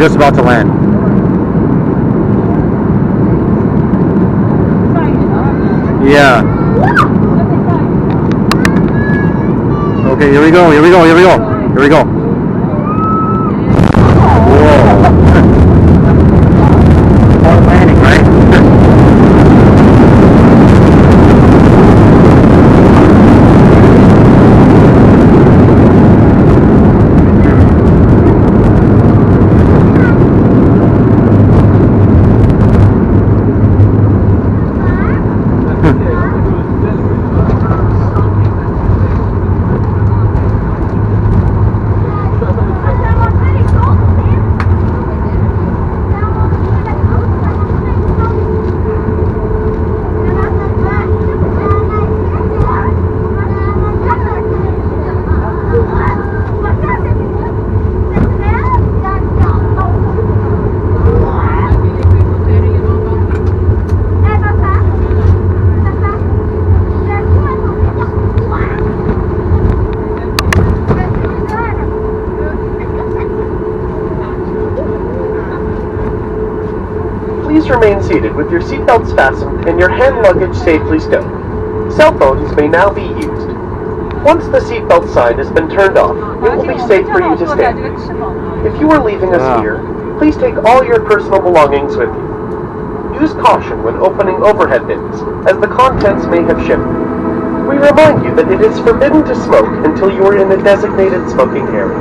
just about to land. Yeah. Okay, here we go, here we go, here we go, here we go. Whoa. Hard landing, right? Please remain seated with your seatbelts fastened and your hand luggage safely stowed. Cell phones may now be used. Once the seatbelt sign has been turned off, it will be safe for you to stand. If you are leaving us here, please take all your personal belongings with you. Use caution when opening overhead bins, as the contents may have shifted. We remind you that it is forbidden to smoke until you are in a designated smoking area.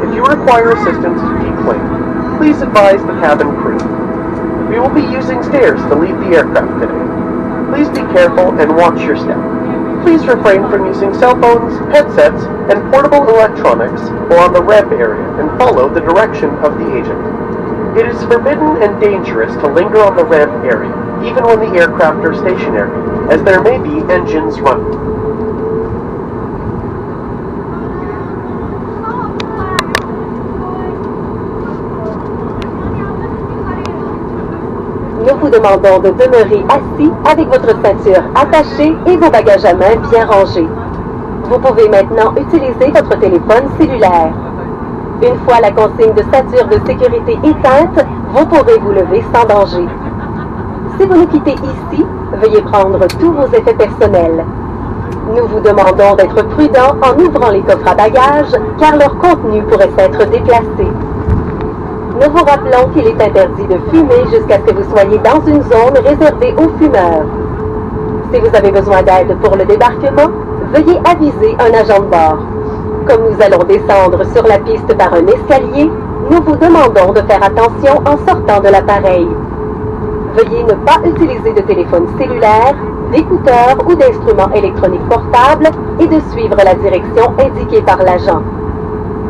If you require assistance to declaim, please advise the cabin crew. We will be using stairs to leave the aircraft today. Please be careful and watch your step. Please refrain from using cell phones, headsets, and portable electronics while on the ramp area and follow the direction of the agent. It is forbidden and dangerous to linger on the ramp area, even when the aircraft are stationary, as there may be engines running. Nous vous demandons de demeurer assis avec votre ceinture attachée et vos bagages à main bien rangés. Vous pouvez maintenant utiliser votre téléphone cellulaire. Une fois la consigne de ceinture de sécurité éteinte, vous pourrez vous lever sans danger. Si vous nous quittez ici, veuillez prendre tous vos effets personnels. Nous vous demandons d'être prudent en ouvrant les coffres à bagages, car leur contenu pourrait s'être déplacé. Nous vous rappelons qu'il est interdit de fumer jusqu'à ce que vous soyez dans une zone réservée aux fumeurs. Si vous avez besoin d'aide pour le débarquement, veuillez aviser un agent de bord. Comme nous allons descendre sur la piste par un escalier, nous vous demandons de faire attention en sortant de l'appareil. Veuillez ne pas utiliser de téléphone cellulaire, d'écouteurs ou d'instruments électroniques portables et de suivre la direction indiquée par l'agent.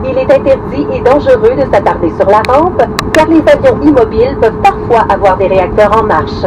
Il est interdit et dangereux de s'attarder sur la rampe, car les avions immobiles peuvent parfois avoir des réacteurs en marche.